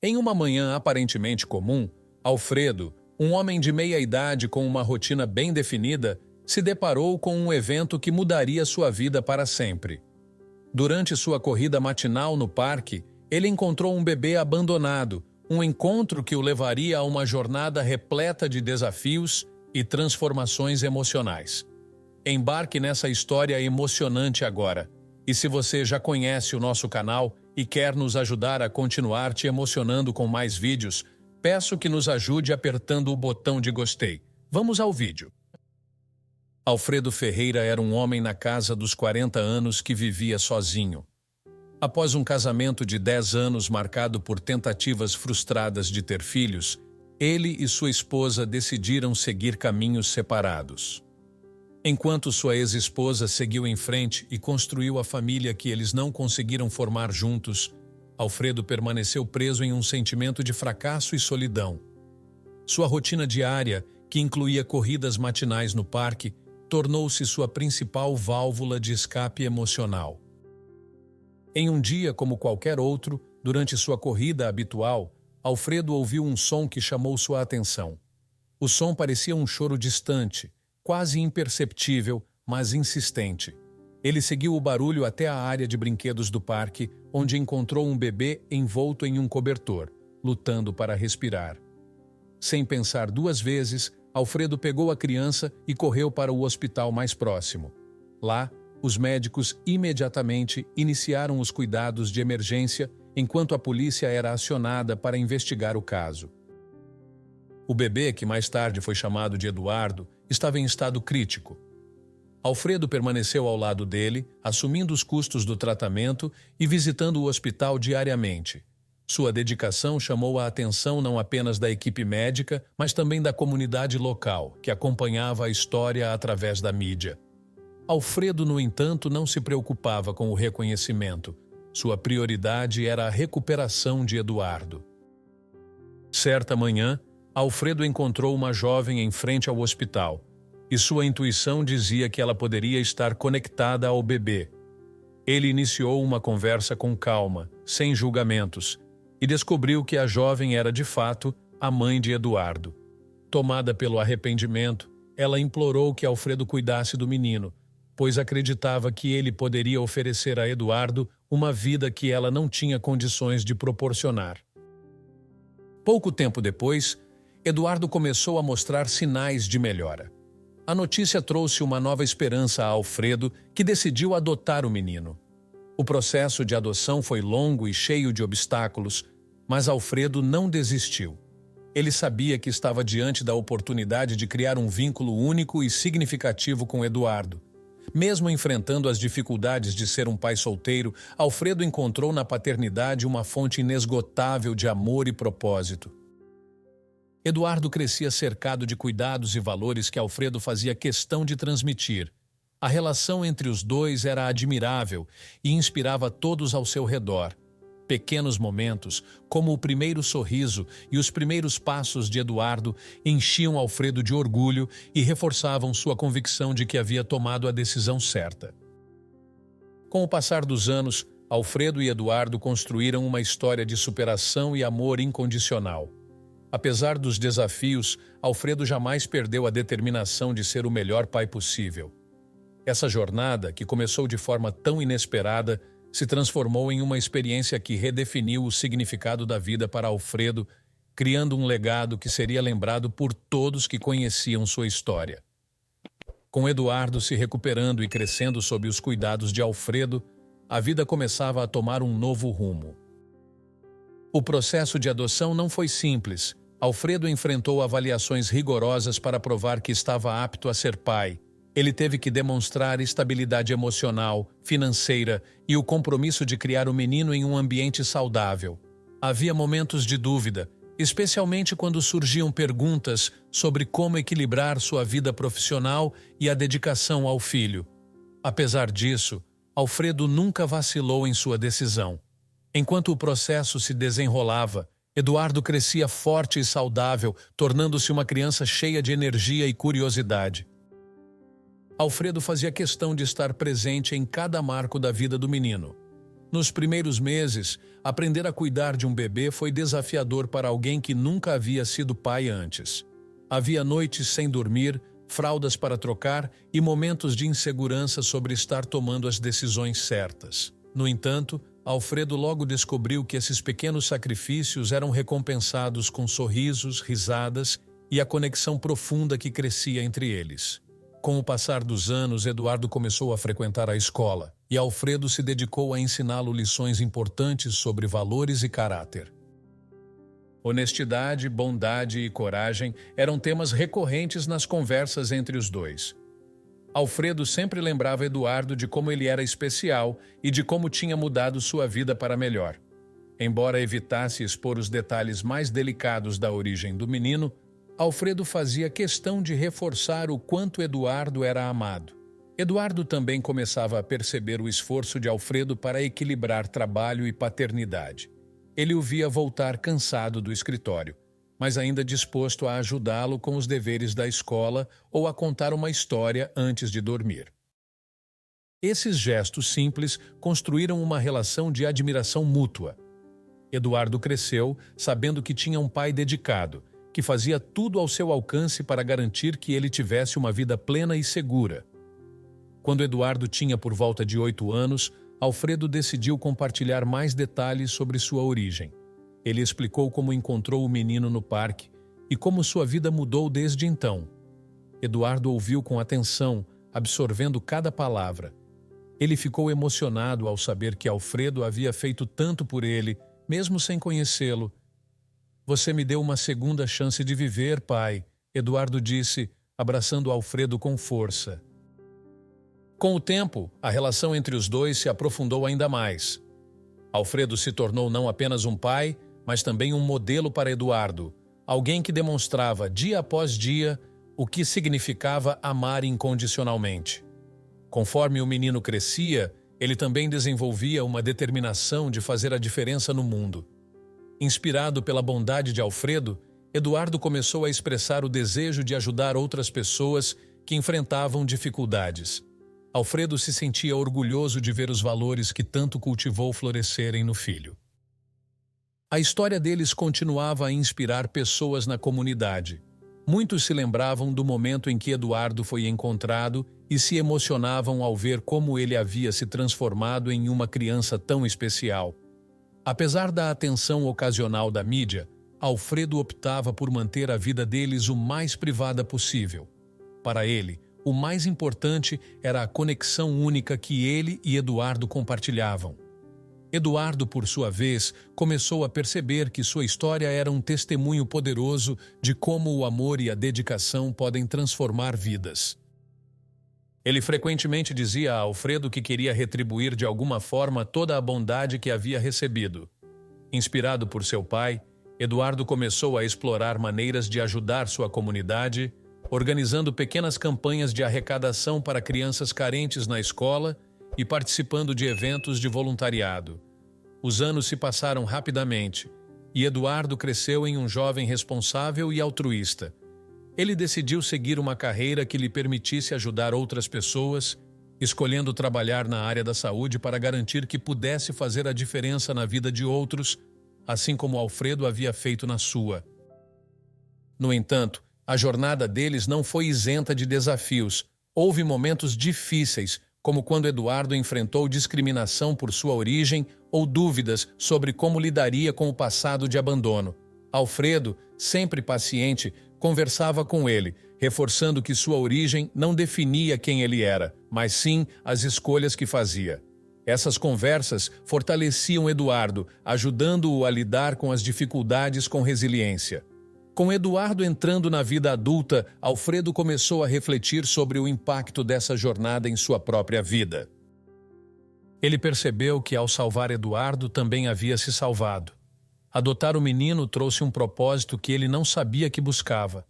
Em uma manhã aparentemente comum, Alfredo, um homem de meia idade com uma rotina bem definida, se deparou com um evento que mudaria sua vida para sempre. Durante sua corrida matinal no parque, ele encontrou um bebê abandonado, um encontro que o levaria a uma jornada repleta de desafios e transformações emocionais. Embarque nessa história emocionante agora. E se você já conhece o nosso canal e quer nos ajudar a continuar te emocionando com mais vídeos, peço que nos ajude apertando o botão de gostei. Vamos ao vídeo. Alfredo Ferreira era um homem na casa dos 40 anos que vivia sozinho. Após um casamento de 10 anos marcado por tentativas frustradas de ter filhos, ele e sua esposa decidiram seguir caminhos separados. Enquanto sua ex-esposa seguiu em frente e construiu a família que eles não conseguiram formar juntos, Alfredo permaneceu preso em um sentimento de fracasso e solidão. Sua rotina diária, que incluía corridas matinais no parque, tornou-se sua principal válvula de escape emocional. Em um dia como qualquer outro, durante sua corrida habitual, Alfredo ouviu um som que chamou sua atenção. O som parecia um choro distante, quase imperceptível, mas insistente. Ele seguiu o barulho até a área de brinquedos do parque, onde encontrou um bebê envolto em um cobertor, lutando para respirar. Sem pensar duas vezes, Alfredo pegou a criança e correu para o hospital mais próximo. Lá, os médicos imediatamente iniciaram os cuidados de emergência enquanto a polícia era acionada para investigar o caso. O bebê, que mais tarde foi chamado de Eduardo, estava em estado crítico. Alfredo permaneceu ao lado dele, assumindo os custos do tratamento e visitando o hospital diariamente. Sua dedicação chamou a atenção não apenas da equipe médica, mas também da comunidade local, que acompanhava a história através da mídia. Alfredo, no entanto, não se preocupava com o reconhecimento. Sua prioridade era a recuperação de Eduardo. Certa manhã, Alfredo encontrou uma jovem em frente ao hospital, e sua intuição dizia que ela poderia estar conectada ao bebê. Ele iniciou uma conversa com calma, sem julgamentos, e descobriu que a jovem era, de fato, a mãe de Eduardo. Tomada pelo arrependimento, ela implorou que Alfredo cuidasse do menino, pois acreditava que ele poderia oferecer a Eduardo uma vida que ela não tinha condições de proporcionar. Pouco tempo depois, Eduardo começou a mostrar sinais de melhora. A notícia trouxe uma nova esperança a Alfredo, que decidiu adotar o menino. O processo de adoção foi longo e cheio de obstáculos, mas Alfredo não desistiu. Ele sabia que estava diante da oportunidade de criar um vínculo único e significativo com Eduardo. Mesmo enfrentando as dificuldades de ser um pai solteiro, Alfredo encontrou na paternidade uma fonte inesgotável de amor e propósito. Eduardo crescia cercado de cuidados e valores que Alfredo fazia questão de transmitir. A relação entre os dois era admirável e inspirava todos ao seu redor. Pequenos momentos, como o primeiro sorriso e os primeiros passos de Eduardo, enchiam Alfredo de orgulho e reforçavam sua convicção de que havia tomado a decisão certa. Com o passar dos anos, Alfredo e Eduardo construíram uma história de superação e amor incondicional. Apesar dos desafios, Alfredo jamais perdeu a determinação de ser o melhor pai possível. Essa jornada, que começou de forma tão inesperada, se transformou em uma experiência que redefiniu o significado da vida para Alfredo, criando um legado que seria lembrado por todos que conheciam sua história. Com Eduardo se recuperando e crescendo sob os cuidados de Alfredo, a vida começava a tomar um novo rumo. O processo de adoção não foi simples. Alfredo enfrentou avaliações rigorosas para provar que estava apto a ser pai. Ele teve que demonstrar estabilidade emocional, financeira e o compromisso de criar o menino em um ambiente saudável. Havia momentos de dúvida, especialmente quando surgiam perguntas sobre como equilibrar sua vida profissional e a dedicação ao filho. Apesar disso, Alfredo nunca vacilou em sua decisão. Enquanto o processo se desenrolava, Eduardo crescia forte e saudável, tornando-se uma criança cheia de energia e curiosidade. Alfredo fazia questão de estar presente em cada marco da vida do menino. Nos primeiros meses, aprender a cuidar de um bebê foi desafiador para alguém que nunca havia sido pai antes. Havia noites sem dormir, fraldas para trocar e momentos de insegurança sobre estar tomando as decisões certas. No entanto, Alfredo logo descobriu que esses pequenos sacrifícios eram recompensados com sorrisos, risadas e a conexão profunda que crescia entre eles. Com o passar dos anos, Eduardo começou a frequentar a escola e Alfredo se dedicou a ensiná-lo lições importantes sobre valores e caráter. Honestidade, bondade e coragem eram temas recorrentes nas conversas entre os dois. Alfredo sempre lembrava Eduardo de como ele era especial e de como tinha mudado sua vida para melhor. Embora evitasse expor os detalhes mais delicados da origem do menino, Alfredo fazia questão de reforçar o quanto Eduardo era amado. Eduardo também começava a perceber o esforço de Alfredo para equilibrar trabalho e paternidade. Ele o via voltar cansado do escritório, mas ainda disposto a ajudá-lo com os deveres da escola ou a contar uma história antes de dormir. Esses gestos simples construíram uma relação de admiração mútua. Eduardo cresceu sabendo que tinha um pai dedicado, que fazia tudo ao seu alcance para garantir que ele tivesse uma vida plena e segura. Quando Eduardo tinha por volta de 8 anos, Alfredo decidiu compartilhar mais detalhes sobre sua origem. Ele explicou como encontrou o menino no parque e como sua vida mudou desde então. Eduardo ouviu com atenção, absorvendo cada palavra. Ele ficou emocionado ao saber que Alfredo havia feito tanto por ele, mesmo sem conhecê-lo. "Você me deu uma segunda chance de viver, pai", Eduardo disse, abraçando Alfredo com força. Com o tempo, a relação entre os dois se aprofundou ainda mais. Alfredo se tornou não apenas um pai, mas também um modelo para Eduardo, alguém que demonstrava dia após dia o que significava amar incondicionalmente. Conforme o menino crescia, ele também desenvolvia uma determinação de fazer a diferença no mundo. Inspirado pela bondade de Alfredo, Eduardo começou a expressar o desejo de ajudar outras pessoas que enfrentavam dificuldades. Alfredo se sentia orgulhoso de ver os valores que tanto cultivou florescerem no filho. A história deles continuava a inspirar pessoas na comunidade. Muitos se lembravam do momento em que Eduardo foi encontrado e se emocionavam ao ver como ele havia se transformado em uma criança tão especial. Apesar da atenção ocasional da mídia, Alfredo optava por manter a vida deles o mais privada possível. Para ele, o mais importante era a conexão única que ele e Eduardo compartilhavam. Eduardo, por sua vez, começou a perceber que sua história era um testemunho poderoso de como o amor e a dedicação podem transformar vidas. Ele frequentemente dizia a Alfredo que queria retribuir de alguma forma toda a bondade que havia recebido. Inspirado por seu pai, Eduardo começou a explorar maneiras de ajudar sua comunidade, organizando pequenas campanhas de arrecadação para crianças carentes na escola e participando de eventos de voluntariado. Os anos se passaram rapidamente e Eduardo cresceu em um jovem responsável e altruísta. Ele decidiu seguir uma carreira que lhe permitisse ajudar outras pessoas, escolhendo trabalhar na área da saúde para garantir que pudesse fazer a diferença na vida de outros, assim como Alfredo havia feito na sua. No entanto, a jornada deles não foi isenta de desafios. Houve momentos difíceis, como quando Eduardo enfrentou discriminação por sua origem ou dúvidas sobre como lidaria com o passado de abandono. Alfredo, sempre paciente, conversava com ele, reforçando que sua origem não definia quem ele era, mas sim as escolhas que fazia. Essas conversas fortaleciam Eduardo, ajudando-o a lidar com as dificuldades com resiliência. Com Eduardo entrando na vida adulta, Alfredo começou a refletir sobre o impacto dessa jornada em sua própria vida. Ele percebeu que, ao salvar Eduardo, também havia se salvado. Adotar o menino trouxe um propósito que ele não sabia que buscava.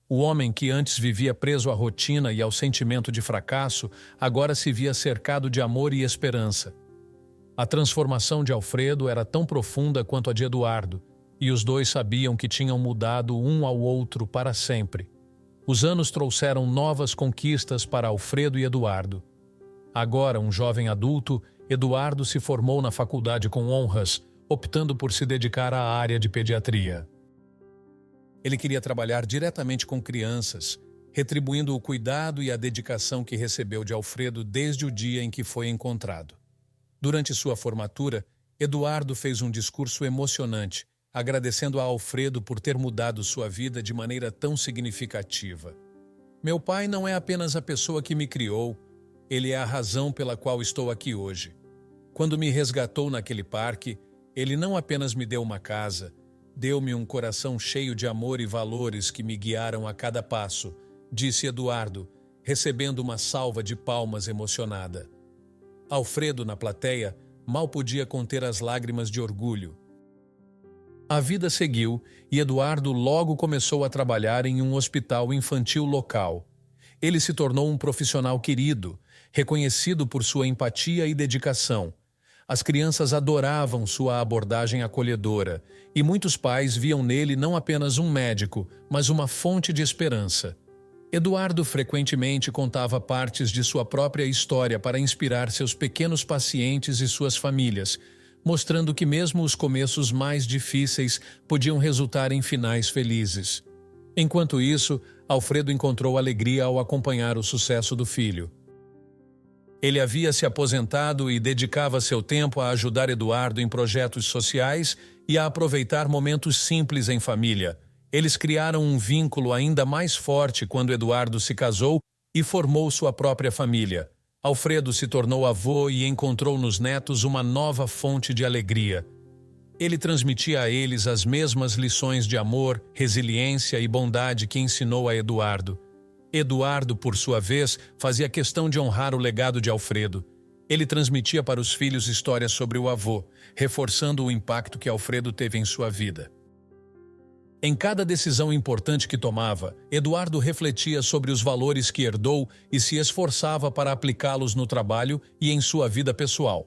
O homem que antes vivia preso à rotina e ao sentimento de fracasso, agora se via cercado de amor e esperança. A transformação de Alfredo era tão profunda quanto a de Eduardo, e os dois sabiam que tinham mudado um ao outro para sempre. Os anos trouxeram novas conquistas para Alfredo e Eduardo. Agora, um jovem adulto, Eduardo se formou na faculdade com honras, optando por se dedicar à área de pediatria. Ele queria trabalhar diretamente com crianças, retribuindo o cuidado e a dedicação que recebeu de Alfredo desde o dia em que foi encontrado. Durante sua formatura, Eduardo fez um discurso emocionante, agradecendo a Alfredo por ter mudado sua vida de maneira tão significativa. Meu pai não é apenas a pessoa que me criou, ele é a razão pela qual estou aqui hoje. Quando me resgatou naquele parque, ele não apenas me deu uma casa, deu-me um coração cheio de amor e valores que me guiaram a cada passo, disse Eduardo, recebendo uma salva de palmas emocionada. Alfredo, na plateia, mal podia conter as lágrimas de orgulho. A vida seguiu e Eduardo logo começou a trabalhar em um hospital infantil local. Ele se tornou um profissional querido, reconhecido por sua empatia e dedicação. As crianças adoravam sua abordagem acolhedora e muitos pais viam nele não apenas um médico, mas uma fonte de esperança. Eduardo frequentemente contava partes de sua própria história para inspirar seus pequenos pacientes e suas famílias, mostrando que mesmo os começos mais difíceis podiam resultar em finais felizes. Enquanto isso, Alfredo encontrou alegria ao acompanhar o sucesso do filho. Ele havia se aposentado e dedicava seu tempo a ajudar Eduardo em projetos sociais e a aproveitar momentos simples em família. Eles criaram um vínculo ainda mais forte quando Eduardo se casou e formou sua própria família. Alfredo se tornou avô e encontrou nos netos uma nova fonte de alegria. Ele transmitia a eles as mesmas lições de amor, resiliência e bondade que ensinou a Eduardo. Eduardo, por sua vez, fazia questão de honrar o legado de Alfredo. Ele transmitia para os filhos histórias sobre o avô, reforçando o impacto que Alfredo teve em sua vida. Em cada decisão importante que tomava, Eduardo refletia sobre os valores que herdou e se esforçava para aplicá-los no trabalho e em sua vida pessoal.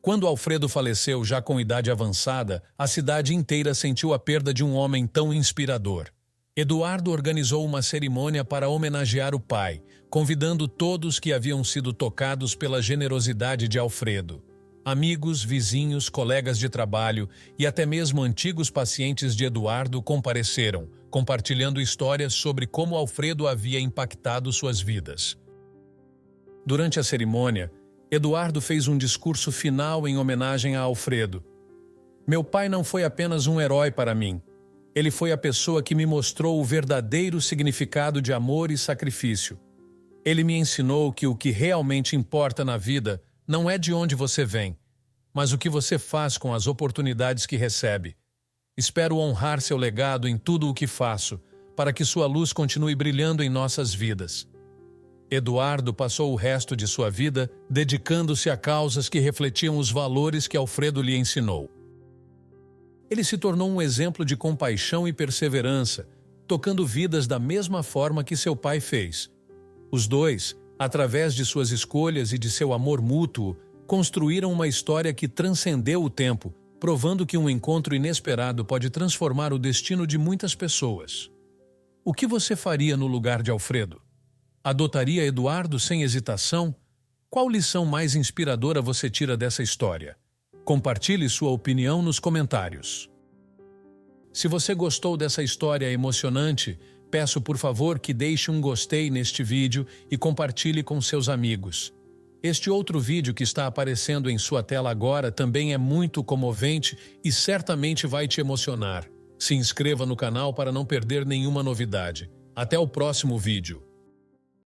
Quando Alfredo faleceu já com idade avançada, a cidade inteira sentiu a perda de um homem tão inspirador. Eduardo organizou uma cerimônia para homenagear o pai, convidando todos que haviam sido tocados pela generosidade de Alfredo. Amigos, vizinhos, colegas de trabalho e até mesmo antigos pacientes de Eduardo compareceram, compartilhando histórias sobre como Alfredo havia impactado suas vidas. Durante a cerimônia, Eduardo fez um discurso final em homenagem a Alfredo. Meu pai não foi apenas um herói para mim. Ele foi a pessoa que me mostrou o verdadeiro significado de amor e sacrifício. Ele me ensinou que o que realmente importa na vida não é de onde você vem, mas o que você faz com as oportunidades que recebe. Espero honrar seu legado em tudo o que faço, para que sua luz continue brilhando em nossas vidas. Eduardo passou o resto de sua vida dedicando-se a causas que refletiam os valores que Alfredo lhe ensinou. Ele se tornou um exemplo de compaixão e perseverança, tocando vidas da mesma forma que seu pai fez. Os dois, através de suas escolhas e de seu amor mútuo, construíram uma história que transcendeu o tempo, provando que um encontro inesperado pode transformar o destino de muitas pessoas. O que você faria no lugar de Alfredo? Adotaria Eduardo sem hesitação? Qual lição mais inspiradora você tira dessa história? Compartilhe sua opinião nos comentários. Se você gostou dessa história emocionante, peço por favor que deixe um gostei neste vídeo e compartilhe com seus amigos. Este outro vídeo que está aparecendo em sua tela agora também é muito comovente e certamente vai te emocionar. Se inscreva no canal para não perder nenhuma novidade. Até o próximo vídeo.